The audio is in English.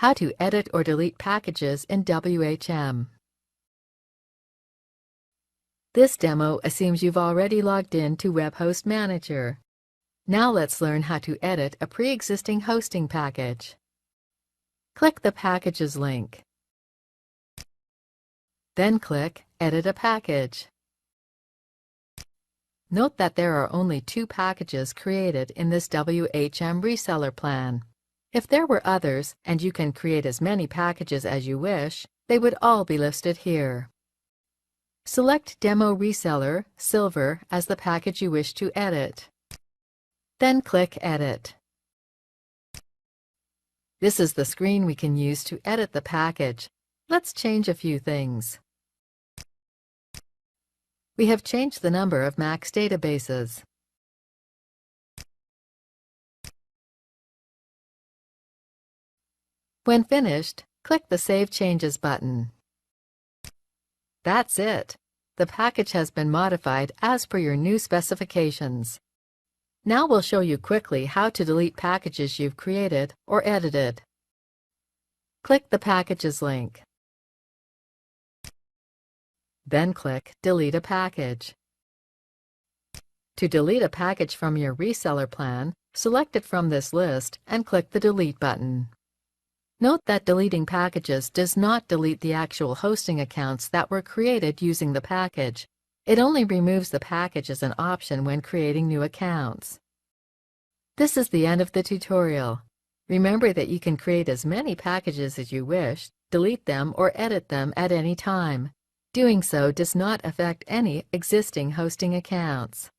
How to edit or delete packages in WHM. This demo assumes you've already logged in to WebHost Manager. Now let's learn how to edit a pre-existing hosting package. Click the Packages link. Then click Edit a Package. Note that there are only 2 packages created in this WHM reseller plan. If there were others, and you can create as many packages as you wish, they would all be listed here. Select Demo Reseller Silver as the package you wish to edit. Then click Edit. This is the screen we can use to edit the package. Let's change a few things. We have changed the number of max databases. When finished, click the Save Changes button. That's it. The package has been modified as per your new specifications. Now we'll show you quickly how to delete packages you've created or edited. Click the Packages link. Then click Delete a Package. To delete a package from your reseller plan, select it from this list and click the Delete button. Note that deleting packages does not delete the actual hosting accounts that were created using the package. It only removes the package as an option when creating new accounts. This is the end of the tutorial. Remember that you can create as many packages as you wish, delete them or edit them at any time. Doing so does not affect any existing hosting accounts.